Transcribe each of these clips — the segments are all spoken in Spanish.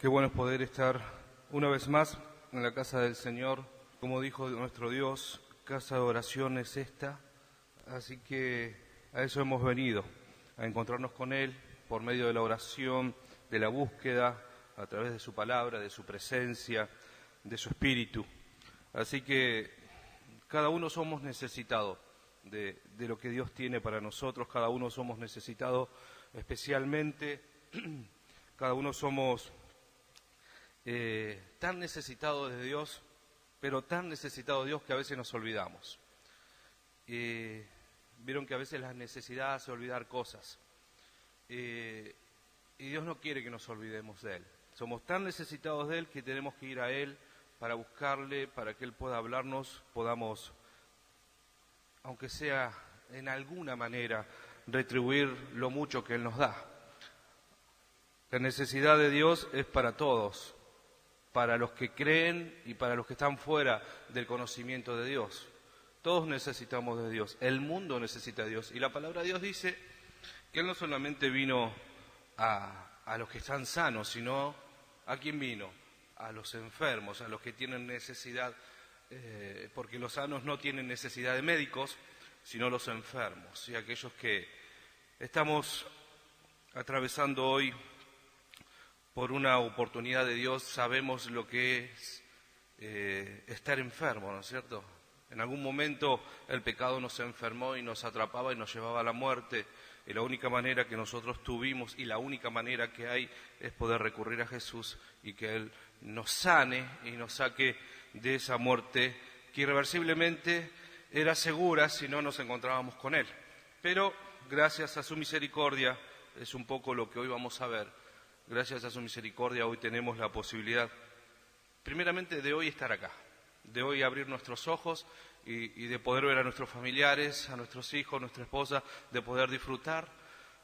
Qué bueno es poder estar una vez más en la casa del Señor. Como dijo nuestro Dios, casa de oración es esta. Así que a eso hemos venido, a encontrarnos con Él por medio de la oración, de la búsqueda, a través de su palabra, de su presencia, de su espíritu. Así que cada uno somos necesitados de lo que Dios tiene para nosotros, cada uno somos necesitados especialmente, cada uno somos tan necesitados de Dios, pero tan necesitados de Dios que a veces nos olvidamos. Vieron que a veces la necesidad hace olvidar cosas. Y Dios no quiere que nos olvidemos de Él. Somos tan necesitados de Él que tenemos que ir a Él para buscarle, para que Él pueda hablarnos, podamos, aunque sea en alguna manera, retribuir lo mucho que Él nos da. La necesidad de Dios es para todos, para los que creen y para los que están fuera del conocimiento de Dios. Todos necesitamos de Dios, el mundo necesita de Dios. Y la palabra de Dios dice que Él no solamente vino a los que están sanos, sino ¿a quién vino? A los enfermos, a los que tienen necesidad, porque los sanos no tienen necesidad de médicos, sino los enfermos. Y aquellos que estamos atravesando hoy por una oportunidad de Dios, sabemos lo que es estar enfermo, ¿no es cierto? En algún momento el pecado nos enfermó y nos atrapaba y nos llevaba a la muerte. Y la única manera que nosotros tuvimos y la única manera que hay es poder recurrir a Jesús y que Él nos sane y nos saque de esa muerte que irreversiblemente era segura si no nos encontrábamos con Él. Pero gracias a su misericordia, es un poco lo que hoy vamos a ver, gracias a su misericordia hoy tenemos la posibilidad, primeramente de hoy estar acá, de hoy abrir nuestros ojos y de poder ver a nuestros familiares, a nuestros hijos, a nuestra esposa, de poder disfrutar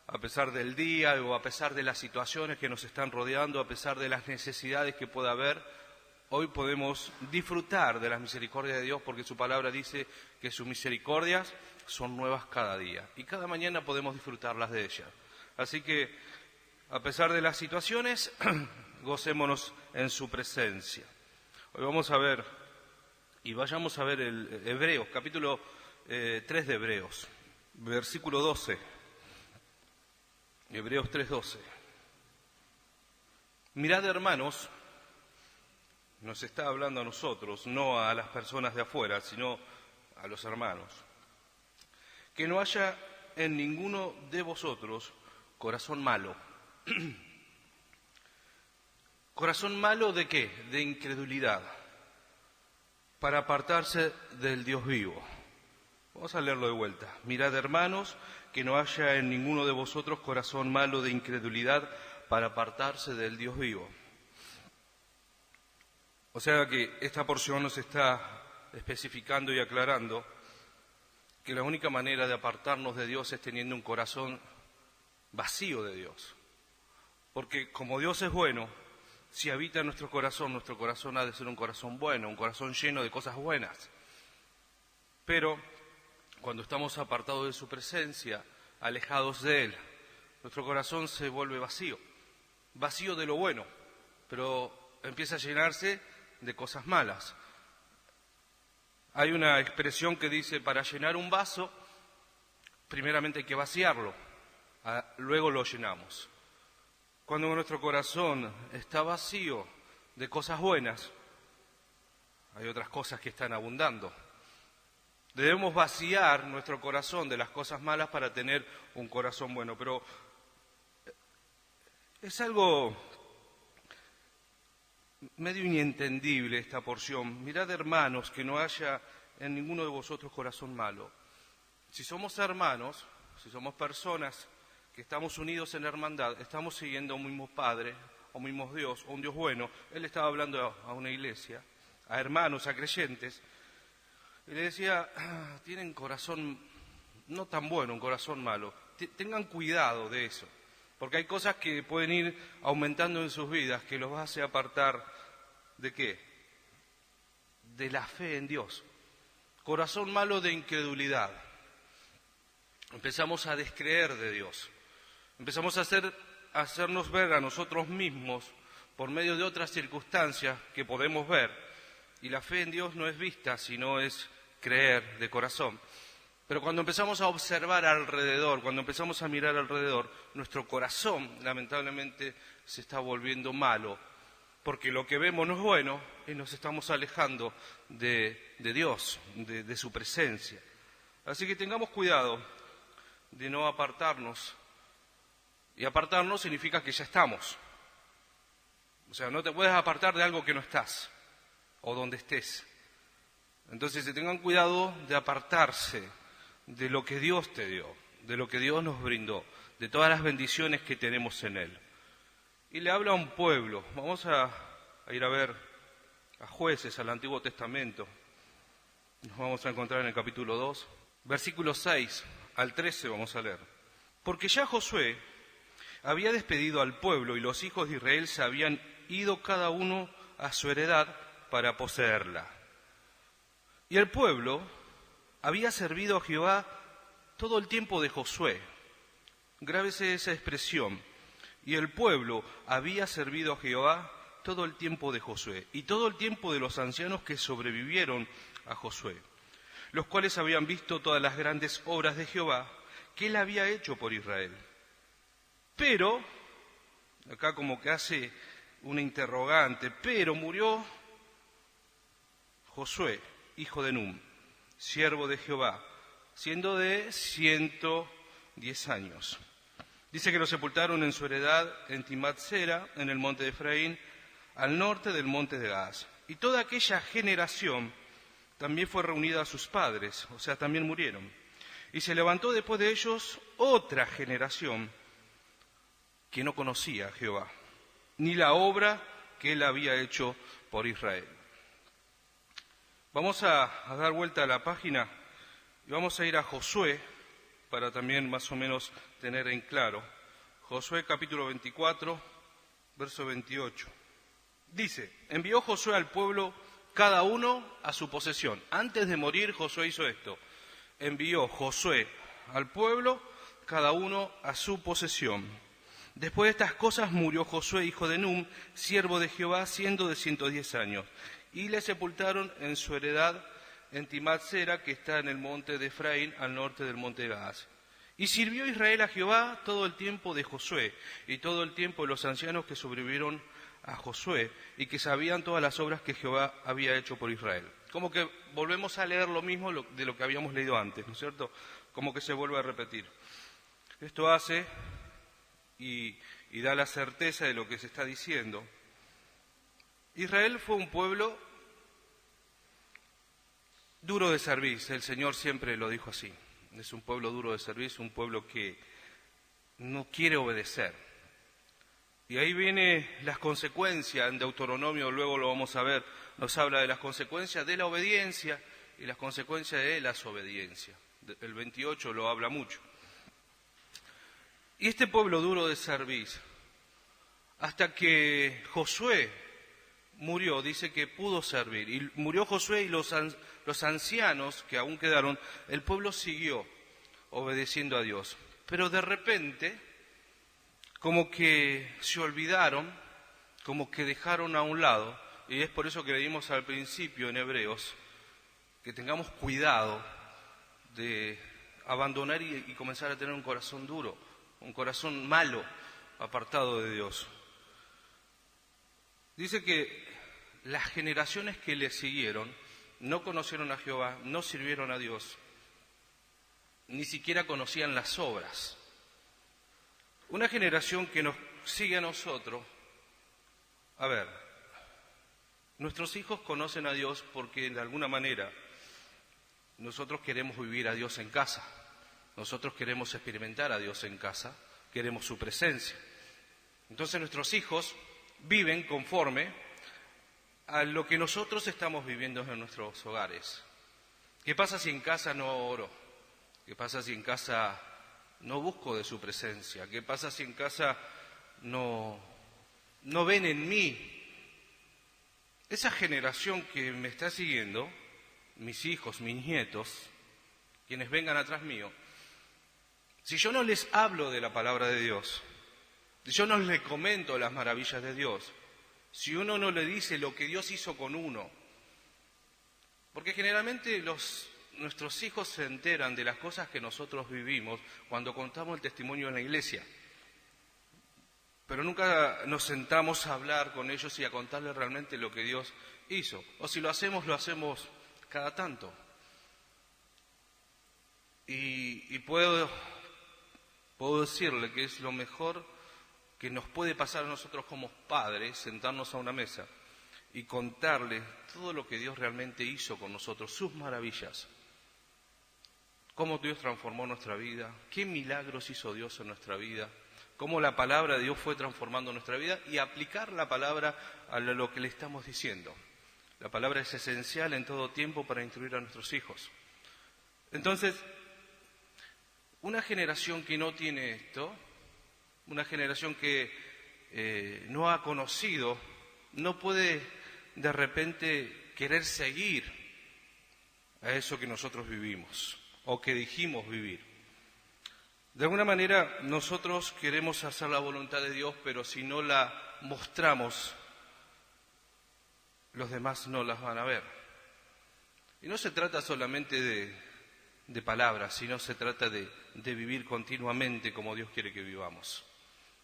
a pesar del día o a pesar de las situaciones que nos están rodeando, a pesar de las necesidades que pueda haber. Hoy podemos disfrutar de las misericordias de Dios porque su palabra dice que sus misericordias son nuevas cada día y cada mañana podemos disfrutarlas de ellas. Así que a pesar de las situaciones, gocémonos en su presencia. Hoy vamos a ver y vayamos a ver el Hebreos, capítulo 3 de Hebreos, versículo 12. Hebreos 3:12. Mirad, hermanos, nos está hablando a nosotros, no a las personas de afuera, sino a los hermanos, que no haya en ninguno de vosotros corazón malo. ¿Corazón malo de qué? De incredulidad, para apartarse del Dios vivo. Vamos a leerlo de vuelta. Mirad, hermanos, que no haya en ninguno de vosotros corazón malo de incredulidad para apartarse del Dios vivo. O sea que esta porción nos está especificando y aclarando que la única manera de apartarnos de Dios es teniendo un corazón vacío de Dios. Porque como Dios es bueno, si habita en nuestro corazón ha de ser un corazón bueno, un corazón lleno de cosas buenas. Pero cuando estamos apartados de su presencia, alejados de Él, nuestro corazón se vuelve vacío, vacío de lo bueno, pero empieza a llenarse de cosas malas. Hay una expresión que dice, para llenar un vaso, primeramente hay que vaciarlo, luego lo llenamos. Cuando nuestro corazón está vacío de cosas buenas, hay otras cosas que están abundando. Debemos vaciar nuestro corazón de las cosas malas para tener un corazón bueno. Pero es algo medio inentendible esta porción. Mirad, hermanos, que no haya en ninguno de vosotros corazón malo. Si somos hermanos, si somos personas que estamos unidos en hermandad, estamos siguiendo a un mismo Padre, a un mismo Dios, a un Dios bueno. Él estaba hablando a una iglesia, a hermanos, a creyentes, y le decía, tienen corazón no tan bueno, un corazón malo. Tengan cuidado de eso, porque hay cosas que pueden ir aumentando en sus vidas que los hace apartar ¿de qué? De la fe en Dios. Corazón malo de incredulidad. Empezamos a descreer de Dios. Empezamos a hacernos ver a nosotros mismos por medio de otras circunstancias que podemos ver. Y la fe en Dios no es vista, sino es creer de corazón. Pero cuando empezamos a observar alrededor, cuando empezamos a mirar alrededor, nuestro corazón lamentablemente se está volviendo malo, porque lo que vemos no es bueno y nos estamos alejando de Dios, de su presencia. Así que tengamos cuidado de no apartarnos. Y apartarnos significa que ya estamos. O sea, no te puedes apartar de algo que no estás o donde estés. Entonces, tengan cuidado de apartarse de lo que Dios te dio, de lo que Dios nos brindó, de todas las bendiciones que tenemos en Él. Y le habla a un pueblo. Vamos a ir a ver a Jueces, al Antiguo Testamento. Nos vamos a encontrar en el capítulo 2, versículos 6 al 13 vamos a leer. Porque ya Josué había despedido al pueblo y los hijos de Israel se habían ido cada uno a su heredad para poseerla. Y el pueblo había servido a Jehová todo el tiempo de Josué. Grábese esa expresión. Y el pueblo había servido a Jehová todo el tiempo de Josué y todo el tiempo de los ancianos que sobrevivieron a Josué, los cuales habían visto todas las grandes obras de Jehová que él había hecho por Israel. Pero, acá como que hace una interrogante, pero murió Josué, hijo de Num, siervo de Jehová, siendo de 110 años. Dice que lo sepultaron en su heredad en Timnat-Sera, en el monte de Efraín, al norte del monte de Gaas. Y toda aquella generación también fue reunida a sus padres, o sea, también murieron. Y se levantó después de ellos otra generación que no conocía a Jehová, ni la obra que él había hecho por Israel. Vamos a dar vuelta a la página y vamos a ir a Josué, para también más o menos tener en claro. Josué capítulo 24, verso 28. Dice, envió Josué al pueblo cada uno a su posesión. Antes de morir Josué hizo esto. Envió Josué al pueblo cada uno a su posesión. Después de estas cosas murió Josué, hijo de Num, siervo de Jehová, siendo de 110 años. Y le sepultaron en su heredad en Timnat-Sera, que está en el monte de Efraín, al norte del monte de Gaas. Y sirvió Israel a Jehová todo el tiempo de Josué, y todo el tiempo de los ancianos que sobrevivieron a Josué, y que sabían todas las obras que Jehová había hecho por Israel. Como que volvemos a leer lo mismo de lo que habíamos leído antes, ¿no es cierto? Como que se vuelve a repetir. Esto hace y da la certeza de lo que se está diciendo. Israel fue un pueblo duro de servicio, el Señor siempre lo dijo así. Es un pueblo duro de servicio, un pueblo que no quiere obedecer. Y ahí vienen las consecuencias, en Deuteronomio, luego lo vamos a ver, nos habla de las consecuencias de la obediencia y las consecuencias de la desobediencia. El 28 lo habla mucho. Y este pueblo duro de servicio, hasta que Josué murió, dice que pudo servir. Y murió Josué y los ancianos que aún quedaron, el pueblo siguió obedeciendo a Dios. Pero de repente, como que se olvidaron, como que dejaron a un lado, y es por eso que leímos al principio en Hebreos, que tengamos cuidado de abandonar y comenzar a tener un corazón duro, un corazón malo, apartado de Dios. Dice que las generaciones que le siguieron no conocieron a Jehová, no sirvieron a Dios, ni siquiera conocían las obras. Una generación que nos sigue a nosotros, a ver, nuestros hijos conocen a Dios porque de alguna manera nosotros queremos vivir a Dios en casa, nosotros queremos experimentar a Dios en casa, queremos su presencia. Entonces nuestros hijos viven conforme a lo que nosotros estamos viviendo en nuestros hogares. ¿Qué pasa si en casa no oro? ¿Qué pasa si en casa no busco de su presencia? ¿Qué pasa si en casa no ven en mí? Esa generación que me está siguiendo, mis hijos, mis nietos, quienes vengan atrás mío, si yo no les hablo de la palabra de Dios, si yo no les comento las maravillas de Dios, si uno no le dice lo que Dios hizo con uno. Porque generalmente nuestros hijos se enteran de las cosas que nosotros vivimos cuando contamos el testimonio en la iglesia. Pero nunca nos sentamos a hablar con ellos y a contarles realmente lo que Dios hizo. O si lo hacemos cada tanto. Y puedo decirle que es lo mejor que nos puede pasar a nosotros como padres, sentarnos a una mesa y contarles todo lo que Dios realmente hizo con nosotros, sus maravillas, cómo Dios transformó nuestra vida, qué milagros hizo Dios en nuestra vida, cómo la palabra de Dios fue transformando nuestra vida y aplicar la palabra a lo que le estamos diciendo. La palabra es esencial en todo tiempo para instruir a nuestros hijos. Entonces, una generación que no tiene esto, una generación que no ha conocido, no puede de repente querer seguir a eso que nosotros vivimos o que dijimos vivir. De alguna manera nosotros queremos hacer la voluntad de Dios, pero si no la mostramos, los demás no las van a ver. Y no se trata solamente de palabras, sino se trata de vivir continuamente como Dios quiere que vivamos.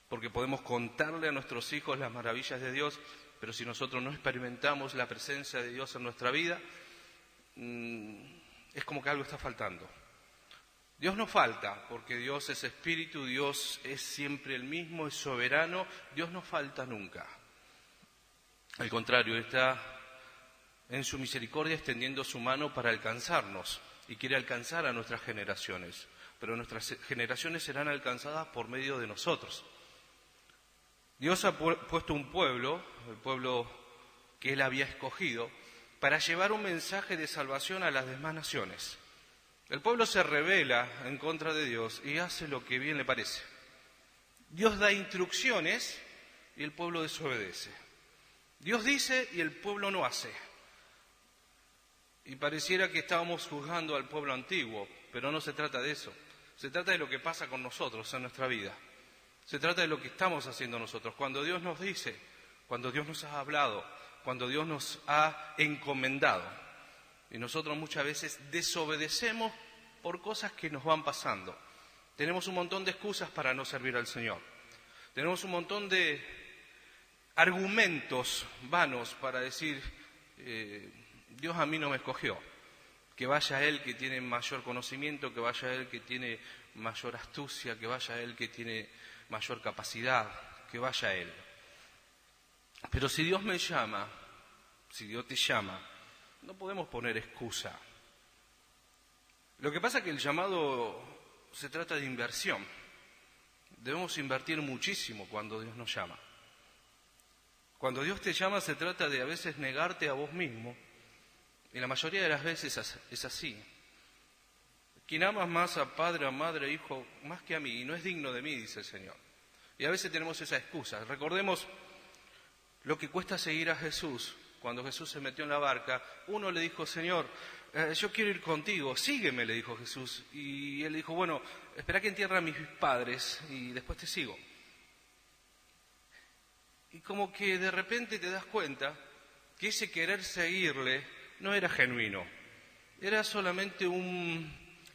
Porque podemos contarle a nuestros hijos las maravillas de Dios, pero si nosotros no experimentamos la presencia de Dios en nuestra vida, es como que algo está faltando. Dios no falta, porque Dios es espíritu, Dios es siempre el mismo, es soberano, Dios no falta nunca. Al contrario, está en su misericordia extendiendo su mano para alcanzarnos y quiere alcanzar a nuestras generaciones, pero nuestras generaciones serán alcanzadas por medio de nosotros. Dios ha puesto un pueblo, el pueblo que Él había escogido, para llevar un mensaje de salvación a las demás naciones. El pueblo se rebela en contra de Dios y hace lo que bien le parece. Dios da instrucciones y el pueblo desobedece. Dios dice y el pueblo no hace. Y pareciera que estábamos juzgando al pueblo antiguo, pero no se trata de eso. Se trata de lo que pasa con nosotros en nuestra vida. Se trata de lo que estamos haciendo nosotros. Cuando Dios nos dice, cuando Dios nos ha hablado, cuando Dios nos ha encomendado. Y nosotros muchas veces desobedecemos por cosas que nos van pasando. Tenemos un montón de excusas para no servir al Señor. Tenemos un montón de argumentos vanos para decir, Dios a mí no me escogió. Que vaya Él que tiene mayor conocimiento, que vaya Él que tiene mayor astucia, que vaya Él que tiene mayor capacidad, que vaya Él. Pero si Dios me llama, si Dios te llama, no podemos poner excusa. Lo que pasa es que el llamado se trata de inversión. Debemos invertir muchísimo cuando Dios nos llama. Cuando Dios te llama se trata de a veces negarte a vos mismo. Y la mayoría de las veces es así. Quien ama más a padre, a madre, hijo, más que a mí, y no es digno de mí, dice el Señor. Y a veces tenemos esa excusa. Recordemos lo que cuesta seguir a Jesús. Cuando Jesús se metió en la barca, uno le dijo, Señor, yo quiero ir contigo, sígueme, le dijo Jesús. Y él dijo, bueno, espera que entierren a mis padres y después te sigo. Y como que de repente te das cuenta que ese querer seguirle no era genuino, era solamente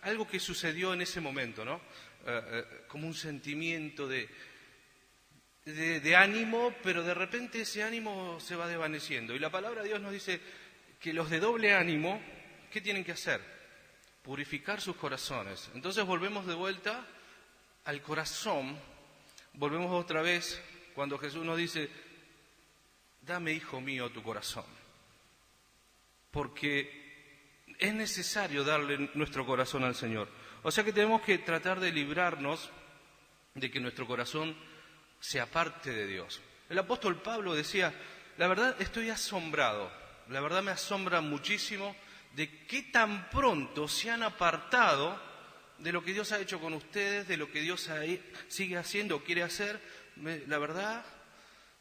algo que sucedió en ese momento, ¿no? Como un sentimiento de ánimo, pero de repente ese ánimo se va desvaneciendo. Y la palabra de Dios nos dice que los de doble ánimo, ¿qué tienen que hacer? Purificar sus corazones. Entonces volvemos de vuelta al corazón, volvemos otra vez cuando Jesús nos dice, dame, hijo mío, tu corazón. Porque es necesario darle nuestro corazón al Señor. O sea que tenemos que tratar de librarnos de que nuestro corazón se aparte de Dios. El apóstol Pablo decía, la verdad estoy asombrado, la verdad me asombra muchísimo de qué tan pronto se han apartado de lo que Dios ha hecho con ustedes, de lo que Dios sigue haciendo o quiere hacer. La verdad,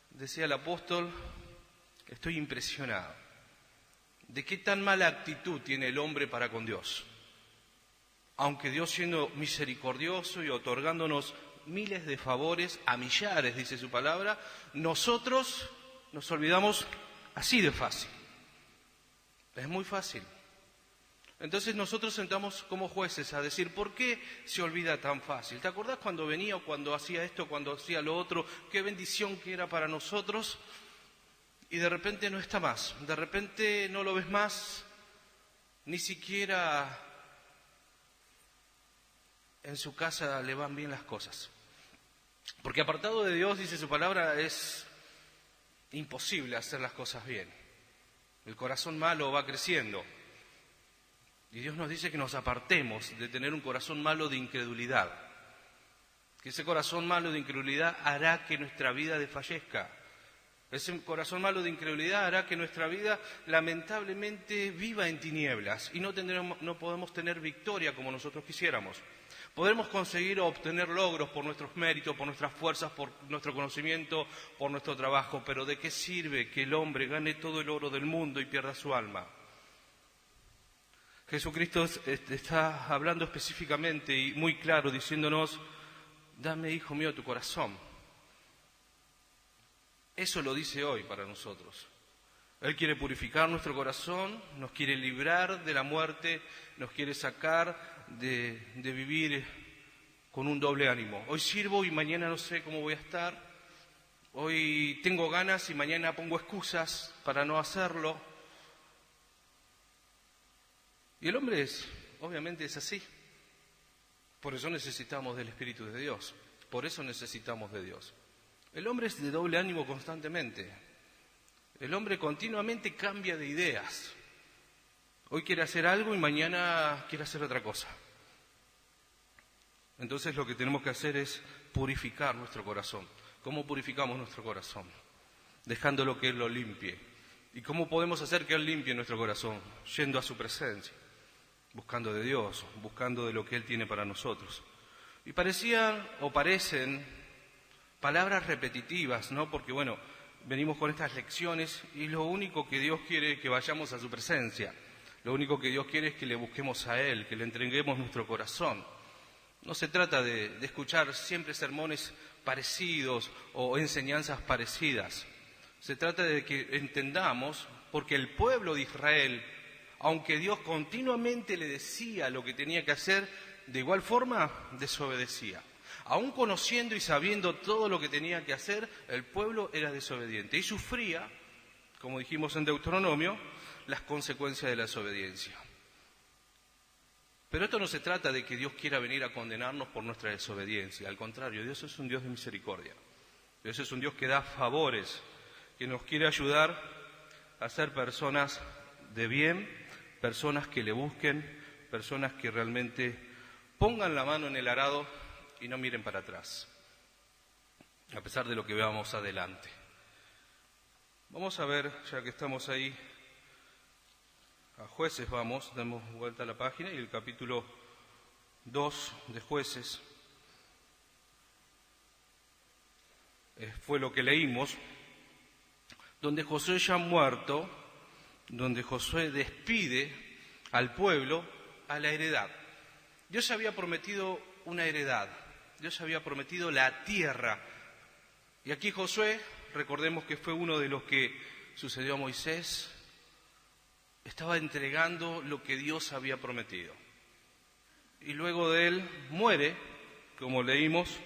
decía el apóstol, estoy impresionado de qué tan mala actitud tiene el hombre para con Dios. Aunque Dios, siendo misericordioso y otorgándonos miles de favores, a millares, dice su palabra, nosotros nos olvidamos así de fácil. Es muy fácil. Entonces nosotros sentamos como jueces a decir, ¿por qué se olvida tan fácil? ¿Te acordás cuando venía o cuando hacía esto, cuando hacía lo otro? Qué bendición que era para nosotros. Y de repente no está más, de repente no lo ves más, ni siquiera en su casa le van bien las cosas. Porque apartado de Dios, dice su palabra, es imposible hacer las cosas bien. El corazón malo va creciendo. Y Dios nos dice que nos apartemos de tener un corazón malo de incredulidad. Que ese corazón malo de incredulidad hará que nuestra vida desfallezca. Ese corazón malo de incredulidad hará que nuestra vida lamentablemente viva en tinieblas y no podemos tener victoria como nosotros quisiéramos. Podremos conseguir o obtener logros por nuestros méritos, por nuestras fuerzas, por nuestro conocimiento, por nuestro trabajo, pero ¿de qué sirve que el hombre gane todo el oro del mundo y pierda su alma? Jesucristo está hablando específicamente y muy claro, diciéndonos, dame, hijo mío, tu corazón. Eso lo dice hoy para nosotros. Él quiere purificar nuestro corazón, nos quiere librar de la muerte, nos quiere sacar de vivir con un doble ánimo. Hoy sirvo y mañana no sé cómo voy a estar. Hoy tengo ganas y mañana pongo excusas para no hacerlo. Y el hombre obviamente es así. Por eso necesitamos del Espíritu de Dios. Por eso necesitamos de Dios. El hombre es de doble ánimo constantemente. El hombre continuamente cambia de ideas. Hoy quiere hacer algo y mañana quiere hacer otra cosa. Entonces lo que tenemos que hacer es purificar nuestro corazón. ¿Cómo purificamos nuestro corazón? Dejándolo que Él lo limpie. ¿Y cómo podemos hacer que Él limpie nuestro corazón? Yendo a su presencia, buscando de Dios, buscando de lo que Él tiene para nosotros. Y parecían o parecen palabras repetitivas, ¿no? Porque bueno, venimos con estas lecciones y lo único que Dios quiere es que vayamos a su presencia. Lo único que Dios quiere es que le busquemos a Él, que le entreguemos nuestro corazón. No se trata de escuchar siempre sermones parecidos o enseñanzas parecidas. Se trata de que entendamos, porque el pueblo de Israel, aunque Dios continuamente le decía lo que tenía que hacer, de igual forma desobedecía. Aún conociendo y sabiendo todo lo que tenía que hacer, el pueblo era desobediente y sufría, como dijimos en Deuteronomio, las consecuencias de la desobediencia. Pero esto no se trata de que Dios quiera venir a condenarnos por nuestra desobediencia. Al contrario, Dios es un Dios de misericordia. Dios es un Dios que da favores, que nos quiere ayudar a ser personas de bien, personas que le busquen, personas que realmente pongan la mano en el arado y no miren para atrás, a pesar de lo que veamos adelante. Vamos a ver, ya que estamos ahí, a Jueces vamos, damos vuelta a la página y el capítulo 2 de Jueces fue lo que leímos, donde Josué ya muerto, donde Josué despide al pueblo a la heredad. Dios había prometido una heredad, Dios había prometido la tierra. Y aquí Josué, recordemos que fue uno de los que sucedió a Moisés, estaba entregando lo que Dios había prometido. Y luego de él muere, como leímos,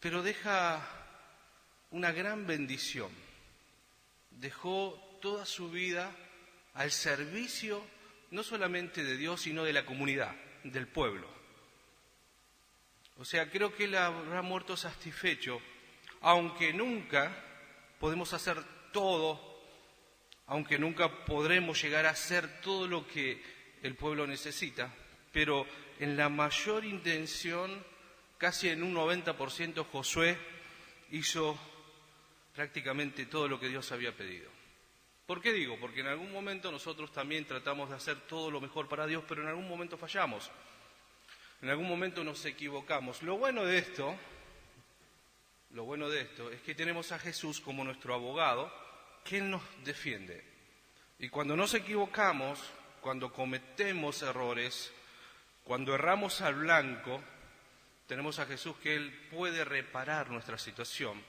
pero deja una gran bendición. Dejó toda su vida al servicio no solamente de Dios, sino de la comunidad, del pueblo. O sea, creo que él habrá muerto satisfecho, aunque nunca podemos hacer todo, aunque nunca podremos llegar a hacer todo lo que el pueblo necesita, pero en la mayor intención, casi en un 90%, Josué hizo prácticamente todo lo que Dios había pedido. ¿Por qué digo? Porque en algún momento nosotros también tratamos de hacer todo lo mejor para Dios, pero en algún momento fallamos. En algún momento nos equivocamos. Lo bueno de esto es que tenemos a Jesús como nuestro abogado, que Él nos defiende. Y cuando nos equivocamos, cuando cometemos errores, cuando erramos al blanco, tenemos a Jesús que Él puede reparar nuestra situación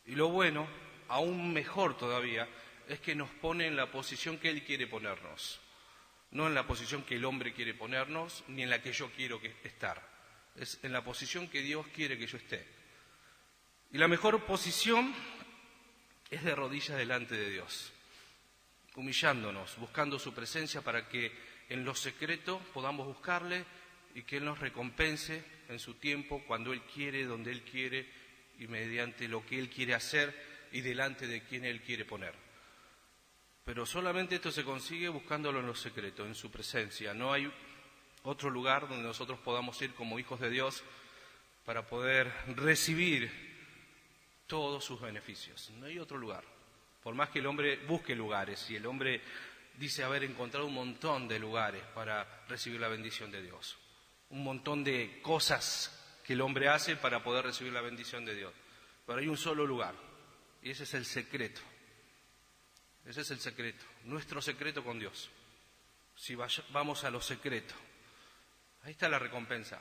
Y lo bueno, aún mejor todavía, es que nos pone en la posición que Él quiere ponernos. No en la posición que el hombre quiere ponernos, ni en la que yo quiero estar. Es en la posición que Dios quiere que yo esté. Y la mejor posición es de rodillas delante de Dios, humillándonos, buscando su presencia para que en lo secreto podamos buscarle y que Él nos recompense en su tiempo, cuando Él quiere, donde Él quiere y mediante lo que Él quiere hacer y delante de quien Él quiere poner. Pero solamente esto se consigue buscándolo en lo secreto, en su presencia. No hay otro lugar donde nosotros podamos ir como hijos de Dios para poder recibir todos sus beneficios. No hay otro lugar. Por más que el hombre busque lugares y el hombre dice haber encontrado un montón de lugares para recibir la bendición de Dios. Un montón de cosas que el hombre hace para poder recibir la bendición de Dios. Pero hay un solo lugar y ese es el secreto. Ese es el secreto, nuestro secreto con Dios. Si vamos a lo secreto, ahí está la recompensa.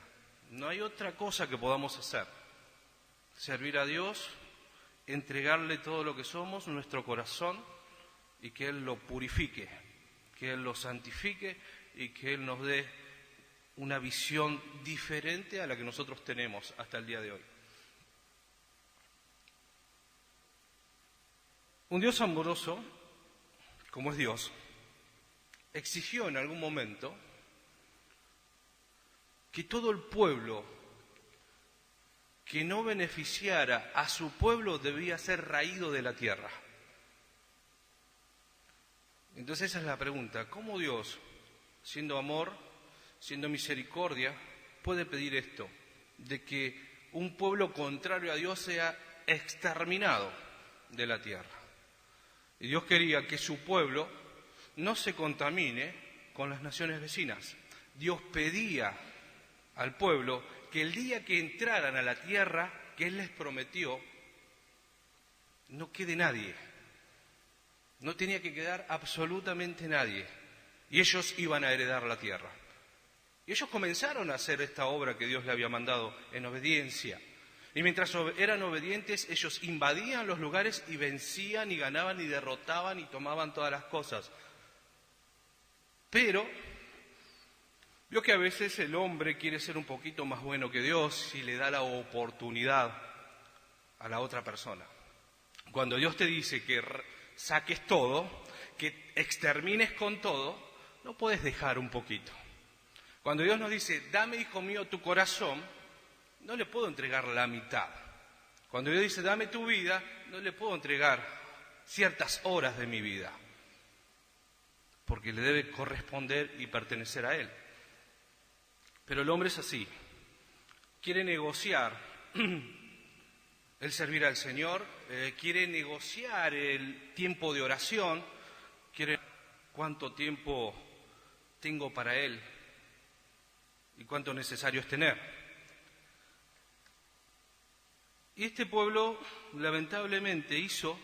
No hay otra cosa que podamos hacer. Servir a Dios, entregarle todo lo que somos, nuestro corazón, y que Él lo purifique, que Él lo santifique y que Él nos dé una visión diferente a la que nosotros tenemos hasta el día de hoy. Un Dios amoroso, como es Dios, exigió en algún momento que todo el pueblo que no beneficiara a su pueblo debía ser raído de la tierra. Entonces esa es la pregunta, ¿cómo Dios, siendo amor, siendo misericordia, puede pedir esto, de que un pueblo contrario a Dios sea exterminado de la tierra? Y Dios quería que su pueblo no se contamine con las naciones vecinas. Dios pedía al pueblo que el día que entraran a la tierra que Él les prometió, no quede nadie. No tenía que quedar absolutamente nadie. Y ellos iban a heredar la tierra. Y ellos comenzaron a hacer esta obra que Dios le había mandado en obediencia. Y mientras eran obedientes, ellos invadían los lugares y vencían y ganaban y derrotaban y tomaban todas las cosas. Pero vio que a veces el hombre quiere ser un poquito más bueno que Dios y le da la oportunidad a la otra persona. Cuando Dios te dice que saques todo, que extermines con todo, no puedes dejar un poquito. Cuando Dios nos dice, dame, hijo mío, tu corazón, no le puedo entregar la mitad. Cuando Dios dice, dame tu vida, no le puedo entregar ciertas horas de mi vida, porque le debe corresponder y pertenecer a Él. Pero el hombre es así, quiere negociar el servir al Señor, quiere negociar el tiempo de oración, quiere cuánto tiempo tengo para Él y cuánto necesario es tener. Y este pueblo, lamentablemente, hizo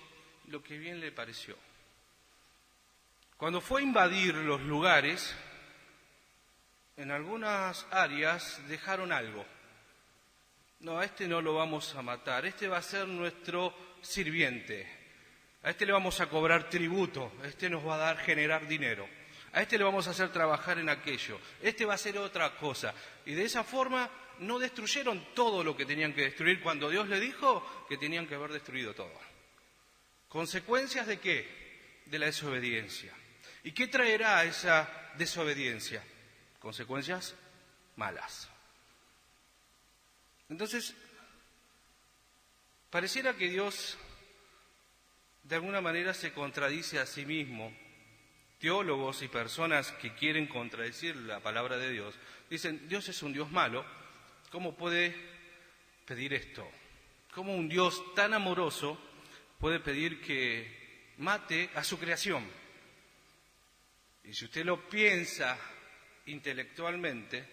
lo que bien le pareció. Cuando fue a invadir los lugares, en algunas áreas dejaron algo. No, a este no lo vamos a matar, este va a ser nuestro sirviente. A este le vamos a cobrar tributo, a este nos va a generar dinero. A este le vamos a hacer trabajar en aquello, este va a hacer otra cosa. Y de esa forma no destruyeron todo lo que tenían que destruir cuando Dios le dijo que tenían que haber destruido todo. ¿Consecuencias de qué? De la desobediencia. ¿Y qué traerá esa desobediencia? Consecuencias malas. Entonces, pareciera que Dios de alguna manera se contradice a sí mismo. Teólogos y personas que quieren contradecir la palabra de Dios dicen, Dios es un Dios malo, ¿cómo puede pedir esto? ¿Cómo un Dios tan amoroso puede pedir que mate a su creación? Y si usted lo piensa intelectualmente,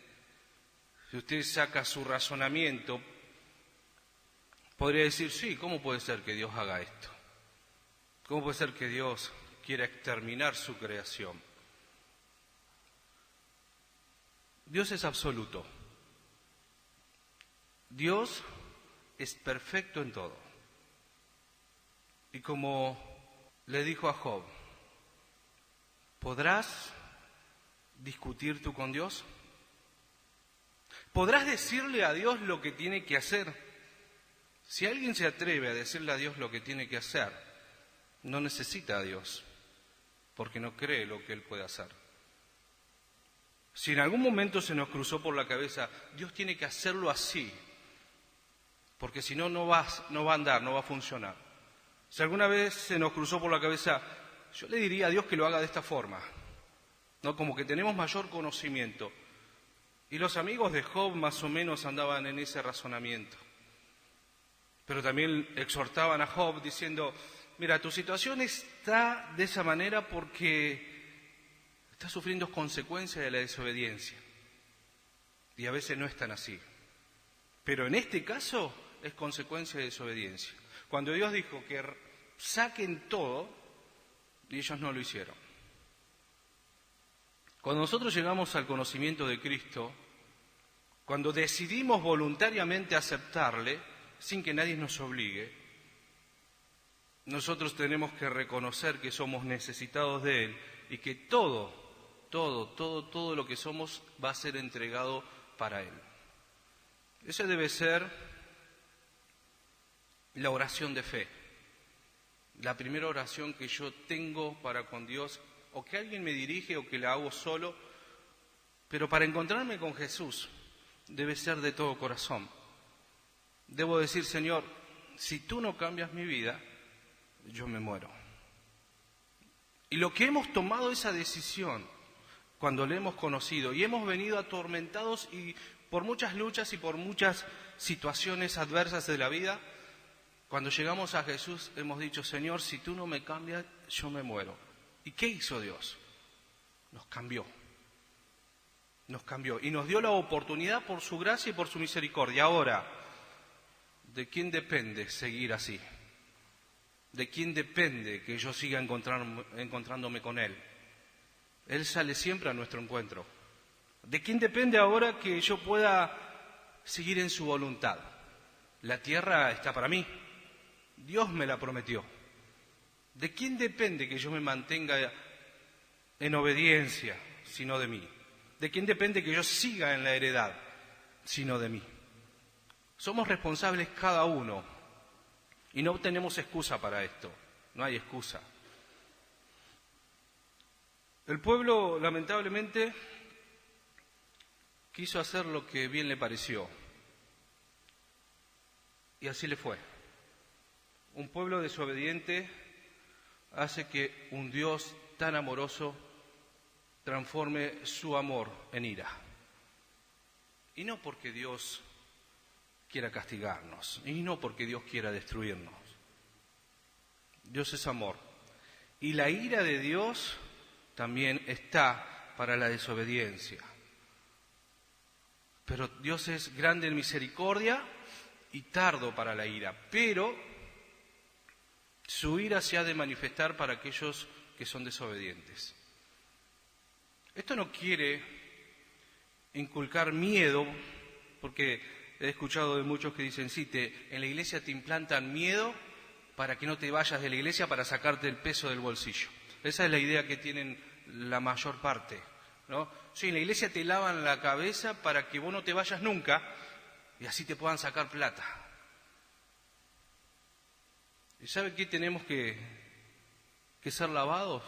si usted saca su razonamiento, podría decir, sí, ¿cómo puede ser que Dios haga esto? ¿Cómo puede ser que Dios quiera exterminar su creación? Dios es absoluto. Dios es perfecto en todo. Y como le dijo a Job, ¿podrás discutir tú con Dios? ¿Podrás decirle a Dios lo que tiene que hacer? Si alguien se atreve a decirle a Dios lo que tiene que hacer, no necesita a Dios, porque no cree lo que Él puede hacer. Si en algún momento se nos cruzó por la cabeza, Dios tiene que hacerlo así, porque si no, no va a andar, no va a funcionar. Si alguna vez se nos cruzó por la cabeza, yo le diría a Dios que lo haga de esta forma, ¿no? Como que tenemos mayor conocimiento. Y los amigos de Job más o menos andaban en ese razonamiento. Pero también exhortaban a Job diciendo, mira, tu situación está de esa manera porque estás sufriendo consecuencias de la desobediencia. Y a veces no es tan así. Pero en este caso es consecuencia de desobediencia. Cuando Dios dijo que saquen todo, y ellos no lo hicieron. Cuando nosotros llegamos al conocimiento de Cristo, cuando decidimos voluntariamente aceptarle, sin que nadie nos obligue, nosotros tenemos que reconocer que somos necesitados de Él y que todo lo que somos va a ser entregado para Él. Esa debe ser la oración de fe, la primera oración que yo tengo para con Dios, o que alguien me dirige o que la hago solo, pero para encontrarme con Jesús debe ser de todo corazón. Debo decir, Señor, si tú no cambias mi vida, yo me muero. Y lo que hemos tomado esa decisión, cuando le hemos conocido y hemos venido atormentados y por muchas luchas y por muchas situaciones adversas de la vida, cuando llegamos a Jesús hemos dicho, Señor, si tú no me cambias, yo me muero. ¿Y qué hizo Dios? Nos cambió. Nos cambió y nos dio la oportunidad por su gracia y por su misericordia. Ahora, ¿de quién depende seguir así? ¿De quién depende que yo siga encontrándome con Él? Él sale siempre a nuestro encuentro. ¿De quién depende ahora que yo pueda seguir en su voluntad? La tierra está para mí. Dios me la prometió. ¿De quién depende que yo me mantenga en obediencia, sino de mí? ¿De quién depende que yo siga en la heredad, sino de mí? Somos responsables cada uno y no tenemos excusa para esto. No hay excusa. El pueblo, lamentablemente, quiso hacer lo que bien le pareció. Y así le fue. Un pueblo desobediente hace que un Dios tan amoroso transforme su amor en ira. Y no porque Dios quiera castigarnos, y no porque Dios quiera destruirnos. Dios es amor. Y la ira de Dios también está para la desobediencia. Pero Dios es grande en misericordia y tardo para la ira. Pero su ira se ha de manifestar para aquellos que son desobedientes. Esto no quiere inculcar miedo, porque he escuchado de muchos que dicen, sí, en la iglesia te implantan miedo para que no te vayas de la iglesia para sacarte el peso del bolsillo. Esa es la idea que tienen la mayor parte, ¿no? Sí, en la iglesia te lavan la cabeza para que vos no te vayas nunca y así te puedan sacar plata. ¿Y sabe qué? Tenemos que ser lavados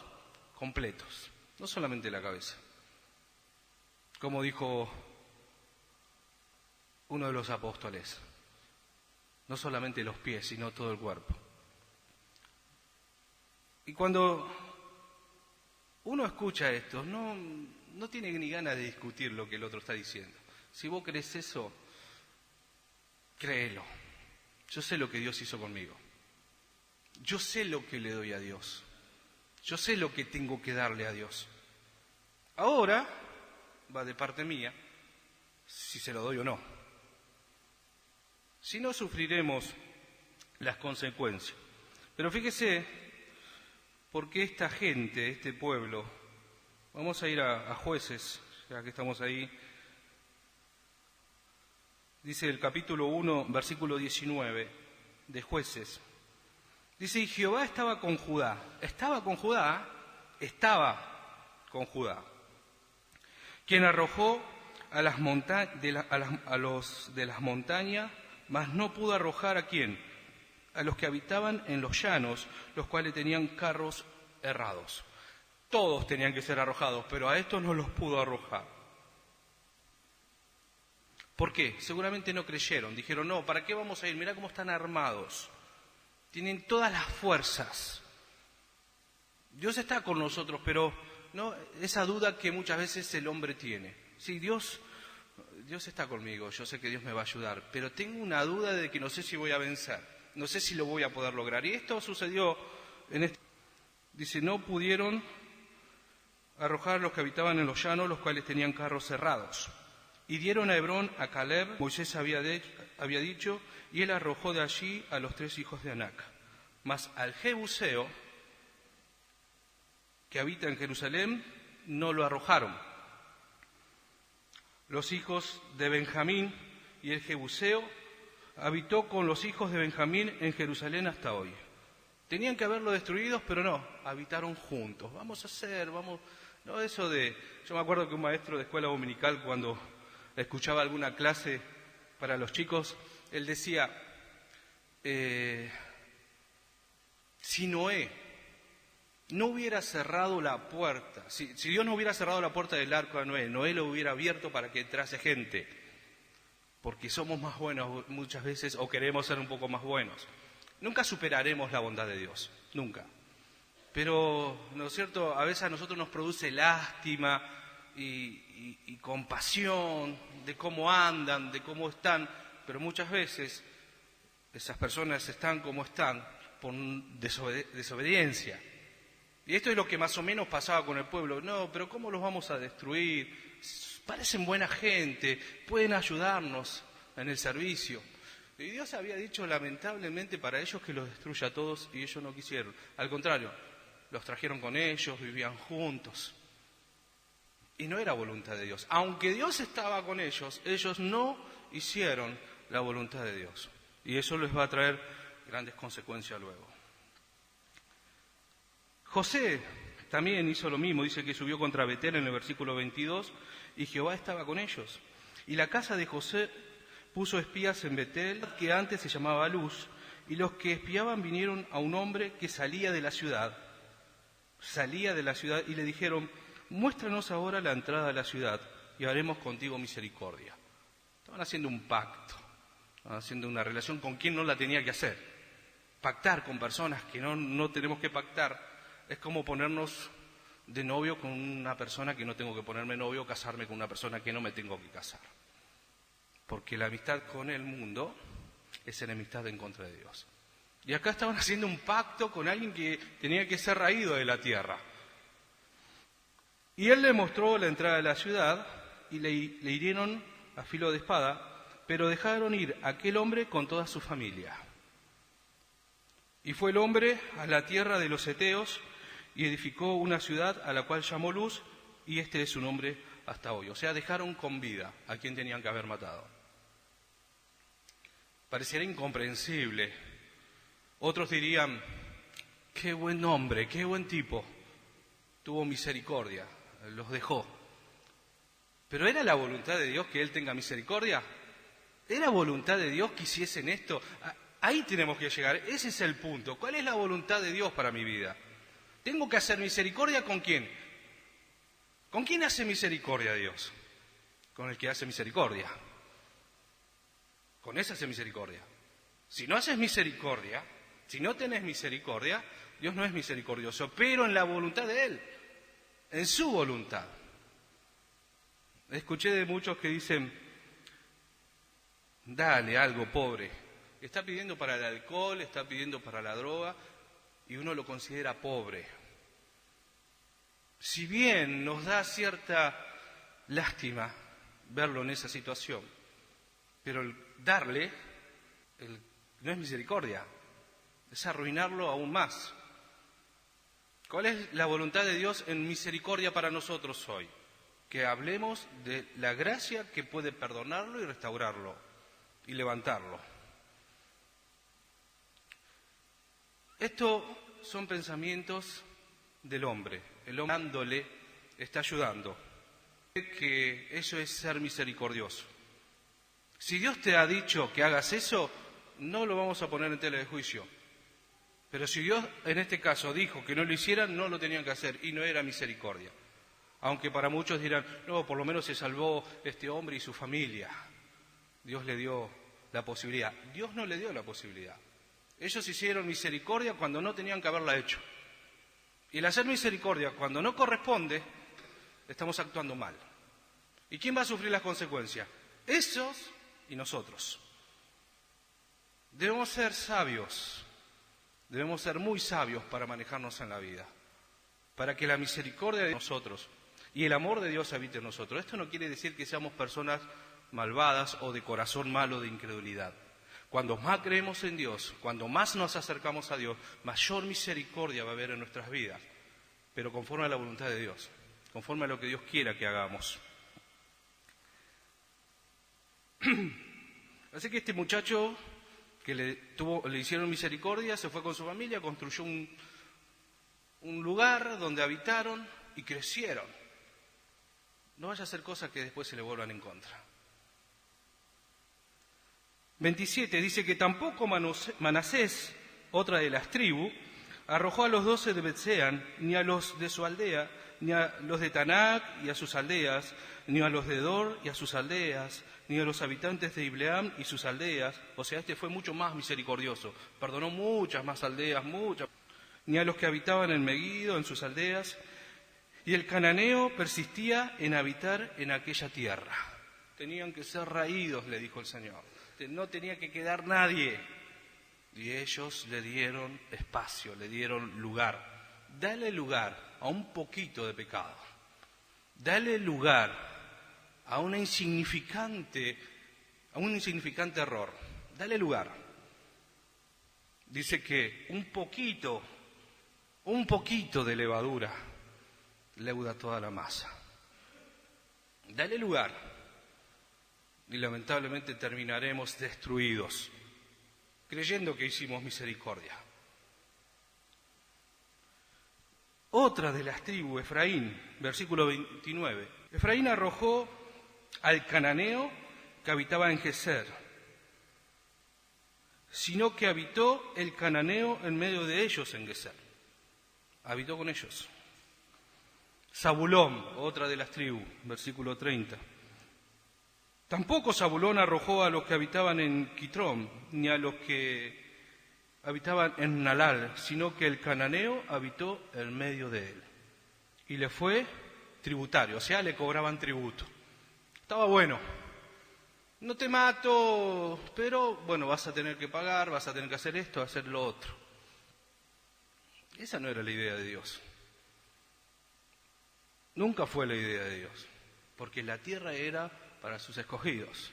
completos, no solamente la cabeza. Como dijo uno de los apóstoles, no solamente los pies, sino todo el cuerpo. Y cuando uno escucha esto, no tiene ni ganas de discutir lo que el otro está diciendo. Si vos crees eso, créelo. Yo sé lo que Dios hizo conmigo. Yo sé lo que le doy a Dios. Yo sé lo que tengo que darle a Dios. Ahora va de parte mía si se lo doy o no. Si no, sufriremos las consecuencias. Pero fíjese, porque esta gente, este pueblo, vamos a ir a Jueces, ya que estamos ahí. Dice el capítulo 1, versículo 19 de Jueces. Dice, y Jehová estaba con Judá. Estaba con Judá, quien arrojó a las los de las montañas, mas no pudo arrojar ¿a quién? A los que habitaban en los llanos, los cuales tenían carros errados. Todos tenían que ser arrojados, pero a estos no los pudo arrojar. ¿Por qué? Seguramente no creyeron. Dijeron, no, ¿para qué vamos a ir? Mirá cómo están armados. Tienen todas las fuerzas. Dios está con nosotros, pero no esa duda que muchas veces el hombre tiene. Sí, Dios está conmigo, yo sé que Dios me va a ayudar, pero tengo una duda de que no sé si voy a vencer, no sé si lo voy a poder lograr. Y esto sucedió dice, no pudieron arrojar los que habitaban en los llanos, los cuales tenían carros cerrados. Y dieron a Hebrón a Caleb, Moisés había dicho, y él arrojó de allí a los 3 hijos de Anac. Mas al Jebuseo, que habita en Jerusalén, no lo arrojaron. Los hijos de Benjamín y el Jebuseo habitó con los hijos de Benjamín en Jerusalén hasta hoy. Tenían que haberlo destruidos, pero no, habitaron juntos. No, eso de... Yo me acuerdo que un maestro de escuela dominical, cuando escuchaba alguna clase para los chicos, él decía, si Noé no hubiera cerrado la puerta, si Dios no hubiera cerrado la puerta del arco a Noé lo hubiera abierto para que entrase gente, porque somos más buenos muchas veces o queremos ser un poco más buenos. Nunca superaremos la bondad de Dios, nunca. Pero, ¿no es cierto?, a veces a nosotros nos produce lástima y compasión de cómo andan, de cómo están, pero muchas veces esas personas están como están por desobediencia. Y esto es lo que más o menos pasaba con el pueblo. No, pero ¿cómo los vamos a destruir? Parecen buena gente, pueden ayudarnos en el servicio. Y Dios había dicho lamentablemente para ellos que los destruya a todos y ellos no quisieron. Al contrario, los trajeron con ellos, vivían juntos. Y no era voluntad de Dios. Aunque Dios estaba con ellos, ellos no hicieron la voluntad de Dios. Y eso les va a traer grandes consecuencias luego. José también hizo lo mismo, dice que subió contra Betel en el versículo 22, y Jehová estaba con ellos. Y la casa de José puso espías en Betel, que antes se llamaba Luz, y los que espiaban vinieron a un hombre que salía de la ciudad, y le dijeron, muéstranos ahora la entrada a la ciudad, y haremos contigo misericordia. Estaban haciendo un pacto, estaban haciendo una relación con quien no la tenía que hacer. Pactar con personas que no tenemos que pactar. Es como ponernos de novio con una persona que no tengo que ponerme novio, o casarme con una persona que no me tengo que casar. Porque la amistad con el mundo es enemistad en contra de Dios. Y acá estaban haciendo un pacto con alguien que tenía que ser raído de la tierra. Y él le mostró la entrada de la ciudad y le hirieron a filo de espada, pero dejaron ir a aquel hombre con toda su familia. Y fue el hombre a la tierra de los heteos y edificó una ciudad a la cual llamó Luz, y este es su nombre hasta hoy. O sea, dejaron con vida a quien tenían que haber matado. Pareciera incomprensible. Otros dirían, qué buen hombre, qué buen tipo, tuvo misericordia, los dejó. ¿Pero era la voluntad de Dios que Él tenga misericordia? ¿Era voluntad de Dios que hiciesen esto? Ahí tenemos que llegar, ese es el punto. ¿Cuál es la voluntad de Dios para mi vida? ¿Tengo que hacer misericordia con quién? ¿Con quién hace misericordia Dios? Con el que hace misericordia. Con ese hace misericordia. Si no haces misericordia, si no tenés misericordia, Dios no es misericordioso, pero en la voluntad de Él, en su voluntad. Escuché de muchos que dicen, dale algo, pobre. Está pidiendo para el alcohol, está pidiendo para la droga, y uno lo considera pobre. Si bien nos da cierta lástima verlo en esa situación, pero el darle no es misericordia, es arruinarlo aún más. ¿Cuál es la voluntad de Dios en misericordia para nosotros hoy? Que hablemos de la gracia que puede perdonarlo y restaurarlo y levantarlo. Estos son pensamientos del hombre. El hombre dándole está ayudando. Que eso es ser misericordioso. Si Dios te ha dicho que hagas eso, no lo vamos a poner en tela de juicio. Pero si Dios en este caso dijo que no lo hicieran, no lo tenían que hacer y no era misericordia. Aunque para muchos dirán, no, por lo menos se salvó este hombre y su familia. Dios le dio la posibilidad. Dios no le dio la posibilidad. Ellos hicieron misericordia cuando no tenían que haberla hecho. Y el hacer misericordia cuando no corresponde, estamos actuando mal. ¿Y quién va a sufrir las consecuencias? Esos y nosotros. Debemos ser sabios. Debemos ser muy sabios para manejarnos en la vida. Para que la misericordia de nosotros y el amor de Dios habite en nosotros. Esto no quiere decir que seamos personas malvadas o de corazón malo, de incredulidad. Cuando más creemos en Dios, cuando más nos acercamos a Dios, mayor misericordia va a haber en nuestras vidas, pero conforme a la voluntad de Dios, conforme a lo que Dios quiera que hagamos. Así que este muchacho que le hicieron misericordia, se fue con su familia, construyó un lugar donde habitaron y crecieron. No vaya a ser cosas que después se le vuelvan en contra. 27 dice que tampoco Manasés, otra de las tribus, arrojó a los 12 de Betseán, ni a los de su aldea, ni a los de Tanac y a sus aldeas, ni a los de Dor y a sus aldeas, ni a los habitantes de Ibleam y sus aldeas. O sea, este fue mucho más misericordioso, perdonó muchas más aldeas, ni a los que habitaban en Megiddo, en sus aldeas. Y el cananeo persistía en habitar en aquella tierra. Tenían que ser raídos, le dijo el Señor. No tenía que quedar nadie. Y ellos le dieron espacio, le dieron lugar. Dale lugar a un poquito de pecado. Dale lugar a un insignificante error. Dale lugar. Dice que un poquito de levadura leuda toda la masa. Dale lugar. Y lamentablemente terminaremos destruidos, creyendo que hicimos misericordia. Otra de las tribus, Efraín, versículo 29. Efraín arrojó al cananeo que habitaba en Geser, sino que habitó el cananeo en medio de ellos en Geser. Habitó con ellos. Zabulón, otra de las tribus, versículo 30. Tampoco Zabulón arrojó a los que habitaban en Quitrón, ni a los que habitaban en Nalal, sino que el cananeo habitó en medio de él. Y le fue tributario, o sea, le cobraban tributo. Estaba bueno. No te mato, pero bueno, vas a tener que pagar, vas a tener que hacer esto, hacer lo otro. Esa no era la idea de Dios. Nunca fue la idea de Dios, porque la tierra era para sus escogidos.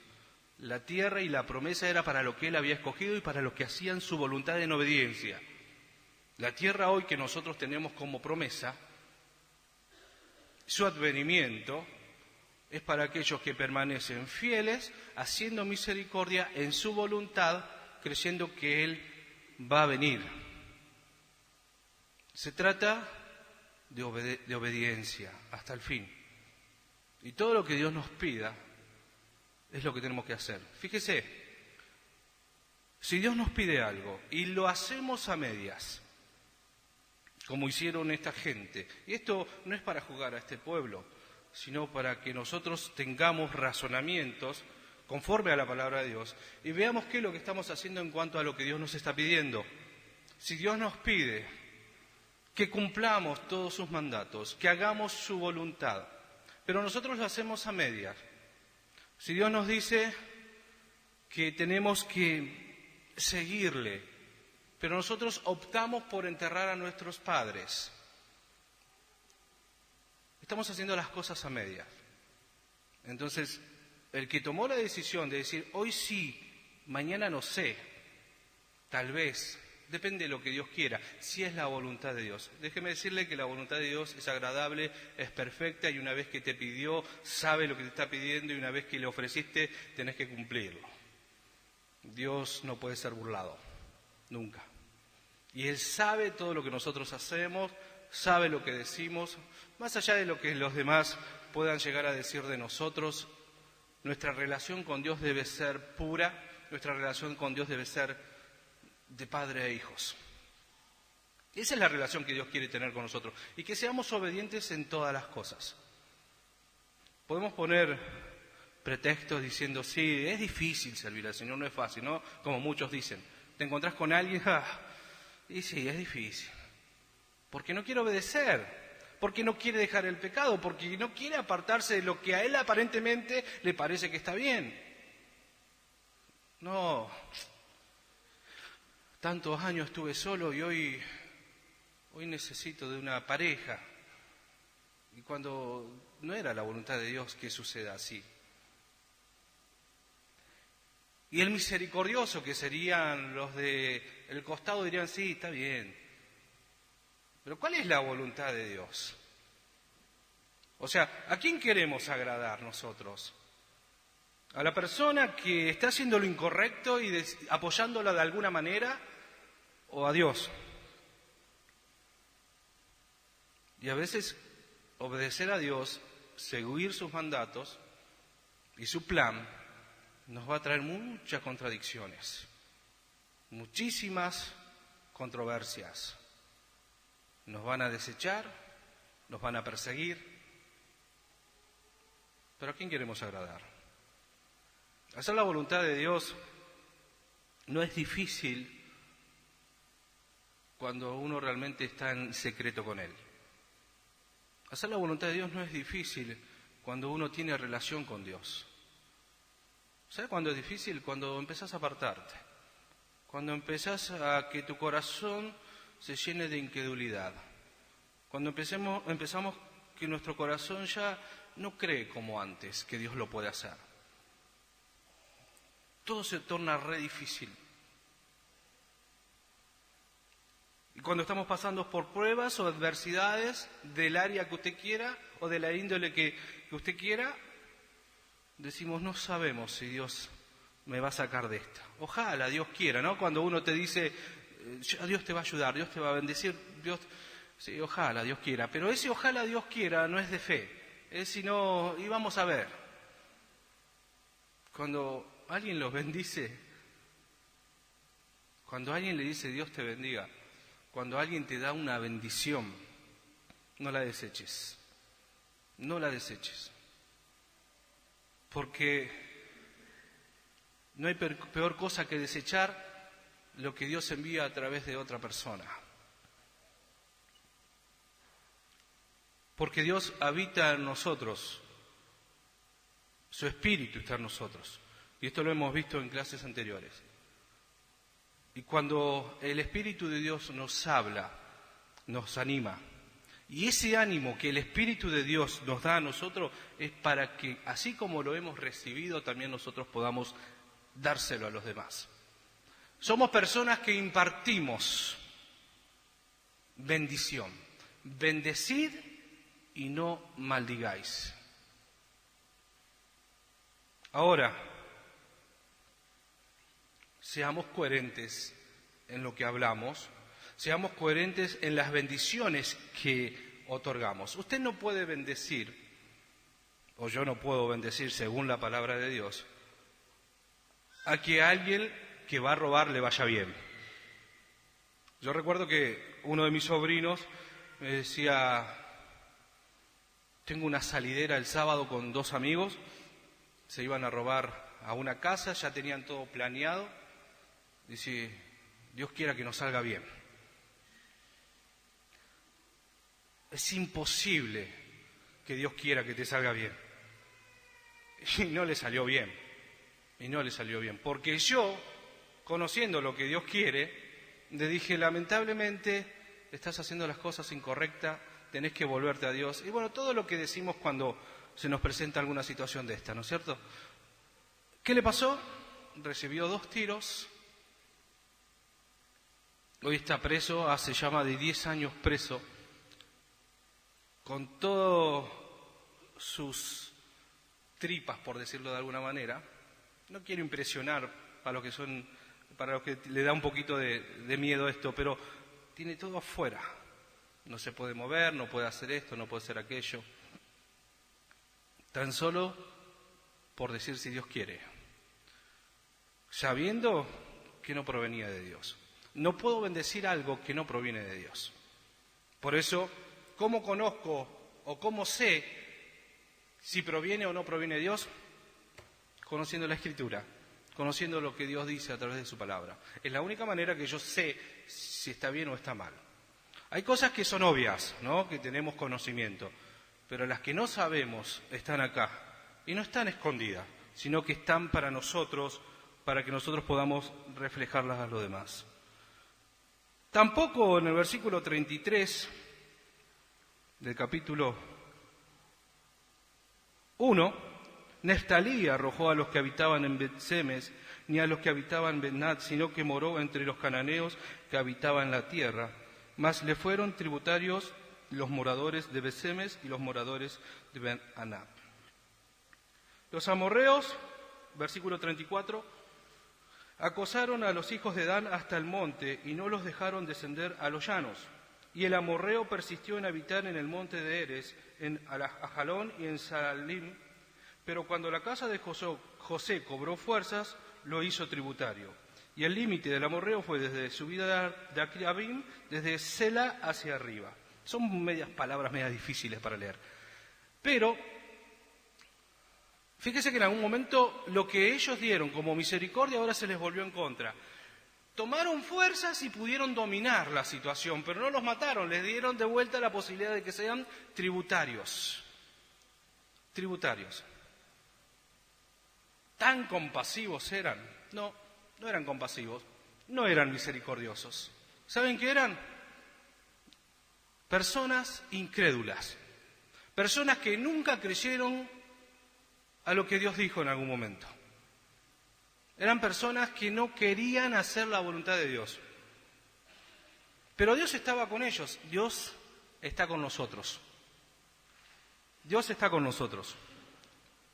La tierra y la promesa era para lo que Él había escogido y para los que hacían su voluntad en obediencia. La tierra hoy que nosotros tenemos como promesa, su advenimiento, es para aquellos que permanecen fieles, haciendo misericordia en su voluntad, creyendo que Él va a venir. Se trata de obediencia hasta el fin. Y todo lo que Dios nos pida es lo que tenemos que hacer. Fíjese, si Dios nos pide algo y lo hacemos a medias, como hicieron esta gente, y esto no es para jugar a este pueblo, sino para que nosotros tengamos razonamientos conforme a la palabra de Dios y veamos qué es lo que estamos haciendo en cuanto a lo que Dios nos está pidiendo. Si Dios nos pide que cumplamos todos sus mandatos, que hagamos su voluntad, pero nosotros lo hacemos a medias. Si Dios nos dice que tenemos que seguirle, pero nosotros optamos por enterrar a nuestros padres, estamos haciendo las cosas a medias. Entonces, el que tomó la decisión de decir, hoy sí, mañana no sé, tal vez, depende de lo que Dios quiera, si es la voluntad de Dios. Déjeme decirle que la voluntad de Dios es agradable, es perfecta, y una vez que te pidió, sabe lo que te está pidiendo, y una vez que le ofreciste, tenés que cumplirlo. Dios no puede ser burlado, nunca. Y Él sabe todo lo que nosotros hacemos, sabe lo que decimos, más allá de lo que los demás puedan llegar a decir de nosotros. Nuestra relación con Dios debe ser pura, nuestra relación con Dios debe ser de padre e hijos. Esa es la relación que Dios quiere tener con nosotros, y que seamos obedientes en todas las cosas. Podemos poner pretextos diciendo, sí, es difícil servir al Señor, no es fácil, ¿no? Como muchos dicen, te encontrás con alguien, y sí, es difícil, porque no quiere obedecer, porque no quiere dejar el pecado, porque no quiere apartarse de lo que a él aparentemente le parece que está bien. No, tantos años estuve solo y hoy necesito de una pareja. Y cuando no era la voluntad de Dios que suceda así. Y el misericordioso, que serían los del costado, dirían, sí, está bien. Pero ¿cuál es la voluntad de Dios? O sea, ¿a quién queremos agradar nosotros? ¿A la persona que está haciendo lo incorrecto y apoyándola de alguna manera? ¿O a Dios? Y a veces obedecer a Dios, seguir sus mandatos y su plan, nos va a traer muchas contradicciones, muchísimas controversias. Nos van a desechar, nos van a perseguir. ¿Pero a quién queremos agradar? Hacer la voluntad de Dios no es difícil cuando uno realmente está en secreto con Él. Hacer la voluntad de Dios no es difícil cuando uno tiene relación con Dios. ¿Sabes cuándo es difícil? Cuando empezás a apartarte. Cuando empezás a que tu corazón se llene de incredulidad. Cuando empezamos que nuestro corazón ya no cree como antes que Dios lo puede hacer. Todo se torna re difícil. Y cuando estamos pasando por pruebas o adversidades del área que usted quiera o de la índole que usted quiera, decimos, no sabemos si Dios me va a sacar de esta. Ojalá Dios quiera, ¿no? Cuando uno te dice, Dios te va a ayudar, Dios te va a bendecir, sí, ojalá Dios quiera. Pero ese ojalá Dios quiera no es de fe, es sino, y vamos a ver. Cuando alguien los bendice, cuando alguien le dice Dios te bendiga, cuando alguien te da una bendición, no la deseches, no la deseches. Porque no hay peor cosa que desechar lo que Dios envía a través de otra persona. Porque Dios habita en nosotros, su espíritu está en nosotros. Y esto lo hemos visto en clases anteriores. Y cuando el Espíritu de Dios nos habla, nos anima. Y ese ánimo que el Espíritu de Dios nos da a nosotros es para que, así como lo hemos recibido, también nosotros podamos dárselo a los demás. Somos personas que impartimos bendición. Bendecid y no maldigáis. Ahora, seamos coherentes en lo que hablamos, seamos coherentes en las bendiciones que otorgamos. Usted no puede bendecir, o yo no puedo bendecir según la palabra de Dios, a que a alguien que va a robar le vaya bien. Yo recuerdo que uno de mis sobrinos me decía, tengo una salidera el sábado con 2 amigos, se iban a robar a una casa, ya tenían todo planeado. Dice, Dios quiera que nos salga bien. Es imposible que Dios quiera que te salga bien. Y no le salió bien. Y no le salió bien. Porque yo, conociendo lo que Dios quiere, le dije, lamentablemente, estás haciendo las cosas incorrectas, tenés que volverte a Dios. Y bueno, todo lo que decimos cuando se nos presenta alguna situación de esta, ¿no es cierto? ¿Qué le pasó? Recibió 2 tiros. Hoy está preso, hace ya más de 10 años preso, con todas sus tripas, por decirlo de alguna manera. No quiero impresionar para los que le da un poquito de miedo esto, pero tiene todo afuera. No se puede mover, no puede hacer esto, no puede hacer aquello. Tan solo por decir si Dios quiere, sabiendo que no provenía de Dios. No puedo bendecir algo que no proviene de Dios. Por eso, ¿cómo conozco o cómo sé si proviene o no proviene de Dios? Conociendo la Escritura, conociendo lo que Dios dice a través de su palabra. Es la única manera que yo sé si está bien o está mal. Hay cosas que son obvias, ¿no?, que tenemos conocimiento, pero las que no sabemos están acá y no están escondidas, sino que están para nosotros, para que nosotros podamos reflejarlas a los demás. Tampoco en el versículo 33 del capítulo 1, Neftalí arrojó a los que habitaban en Bet-Semes, ni a los que habitaban en Bet-Nat, sino que moró entre los cananeos que habitaban la tierra. Mas le fueron tributarios los moradores de Bet-Semes y los moradores de Ben-Anab. Los amorreos, versículo 34, acosaron a los hijos de Dan hasta el monte y no los dejaron descender a los llanos. Y el amorreo persistió en habitar en el monte de Eres, en Ajalón y en Saalim, pero cuando la casa de José cobró fuerzas, lo hizo tributario. Y el límite del amorreo fue desde subida de Acriabim, desde Sela hacia arriba. Son palabras medias difíciles para leer. Pero fíjese que en algún momento lo que ellos dieron como misericordia ahora se les volvió en contra. Tomaron fuerzas y pudieron dominar la situación, pero no los mataron, les dieron de vuelta la posibilidad de que sean tributarios. Tributarios. ¿Tan compasivos eran? No, no eran compasivos, no eran misericordiosos. ¿Saben qué eran? Personas incrédulas, personas que nunca creyeron a lo que Dios dijo en algún momento. Eran personas que no querían hacer la voluntad de Dios. Pero Dios estaba con ellos, Dios está con nosotros. Dios está con nosotros.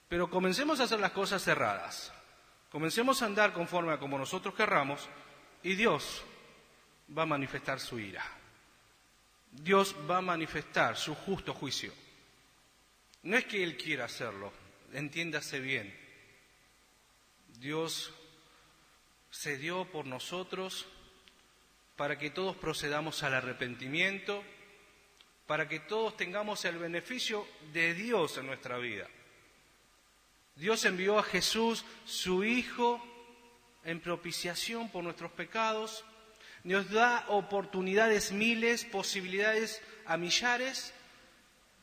Pero comencemos a hacer las cosas cerradas. Comencemos a andar conforme a como nosotros querramos y Dios va a manifestar su ira. Dios va a manifestar su justo juicio. No es que Él quiera hacerlo, entiéndase bien. Dios se dio por nosotros para que todos procedamos al arrepentimiento, para que todos tengamos el beneficio de Dios en nuestra vida. Dios envió a Jesús, su Hijo, en propiciación por nuestros pecados. Nos da oportunidades miles, posibilidades a millares,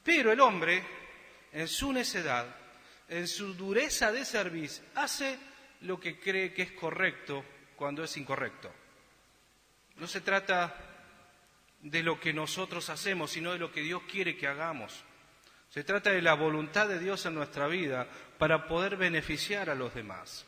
pero el hombre, en su necedad, en su dureza de cerviz, hace lo que cree que es correcto cuando es incorrecto. No se trata de lo que nosotros hacemos, sino de lo que Dios quiere que hagamos. Se trata de la voluntad de Dios en nuestra vida para poder beneficiar a los demás.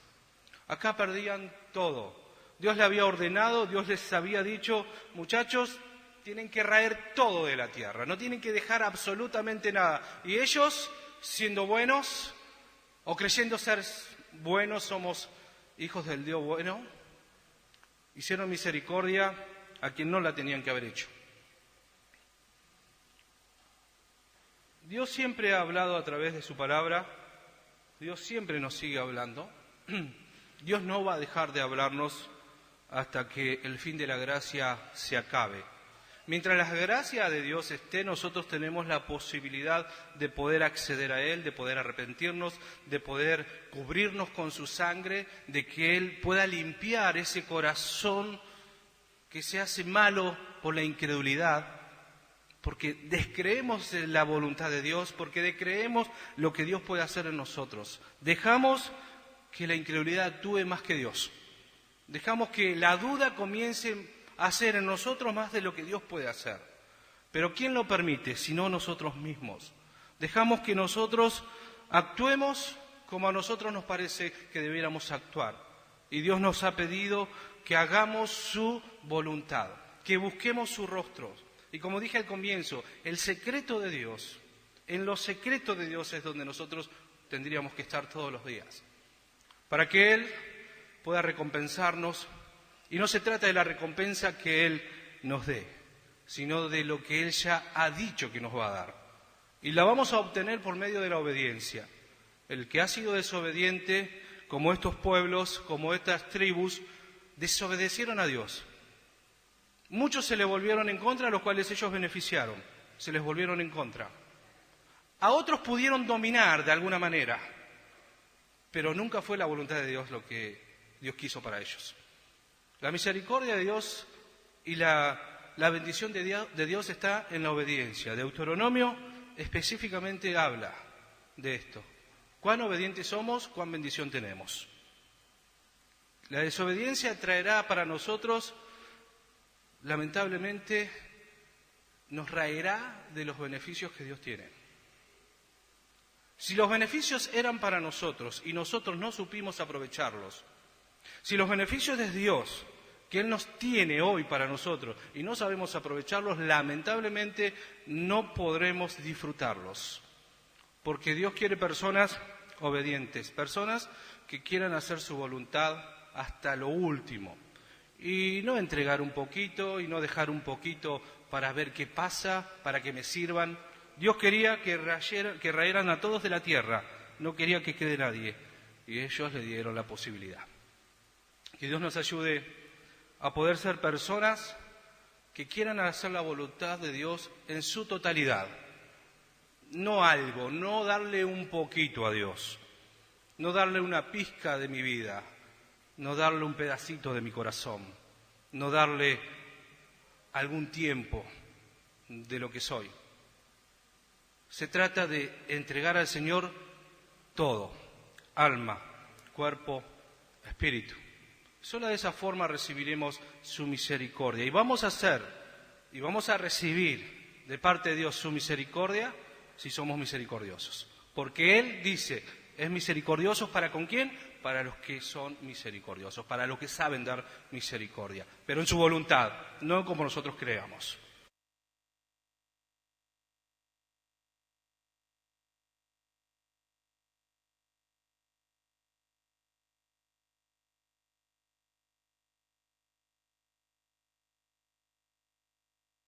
Acá perdían todo. Dios le había ordenado, Dios les había dicho, muchachos, tienen que raer todo de la tierra, no tienen que dejar absolutamente nada. Y ellos, siendo buenos o creyendo ser buenos, somos hijos del Dios bueno, hicieron misericordia a quien no la tenían que haber hecho. Dios siempre ha hablado a través de su palabra, Dios siempre nos sigue hablando. Dios no va a dejar de hablarnos hasta que el fin de la gracia se acabe. Mientras la gracia de Dios esté, nosotros tenemos la posibilidad de poder acceder a Él, de poder arrepentirnos, de poder cubrirnos con su sangre, de que Él pueda limpiar ese corazón que se hace malo por la incredulidad, porque descreemos de la voluntad de Dios, porque descreemos lo que Dios puede hacer en nosotros. Dejamos que la incredulidad actúe más que Dios. Dejamos que la duda comience a hacer en nosotros más de lo que Dios puede hacer. Pero ¿quién lo permite? Sino nosotros mismos. Dejamos que nosotros actuemos como a nosotros nos parece que debiéramos actuar. Y Dios nos ha pedido que hagamos su voluntad, que busquemos su rostro. Y como dije al comienzo, el secreto de Dios, en lo secreto de Dios es donde nosotros tendríamos que estar todos los días, para que Él pueda recompensarnos. Y no se trata de la recompensa que Él nos dé, sino de lo que Él ya ha dicho que nos va a dar. Y la vamos a obtener por medio de la obediencia. El que ha sido desobediente, como estos pueblos, como estas tribus, desobedecieron a Dios. Muchos se le volvieron en contra, a los cuales ellos beneficiaron. Se les volvieron en contra. A otros pudieron dominar de alguna manera, pero nunca fue la voluntad de Dios lo que Dios quiso para ellos. La misericordia de Dios y la bendición de Dios está en la obediencia. Deuteronomio específicamente habla de esto. Cuán obedientes somos, cuán bendición tenemos. La desobediencia traerá para nosotros, lamentablemente, nos raerá de los beneficios que Dios tiene. Si los beneficios eran para nosotros y nosotros no supimos aprovecharlos, si los beneficios de Dios que Él nos tiene hoy para nosotros y no sabemos aprovecharlos, lamentablemente no podremos disfrutarlos. Porque Dios quiere personas obedientes, personas que quieran hacer su voluntad hasta lo último. Y no entregar un poquito y no dejar un poquito para ver qué pasa, para que me sirvan. Dios quería que rayeran a todos de la tierra, no quería que quede nadie. Y ellos le dieron la posibilidad. Que Dios nos ayude a poder ser personas que quieran hacer la voluntad de Dios en su totalidad. No algo, no darle un poquito a Dios, no darle una pizca de mi vida, no darle un pedacito de mi corazón, no darle algún tiempo de lo que soy. Se trata de entregar al Señor todo, alma, cuerpo, espíritu. Solo de esa forma recibiremos su misericordia. Y vamos a recibir de parte de Dios su misericordia si somos misericordiosos. Porque Él dice, es misericordioso ¿para con quién? Para los que son misericordiosos, para los que saben dar misericordia. Pero en su voluntad, no como nosotros creamos.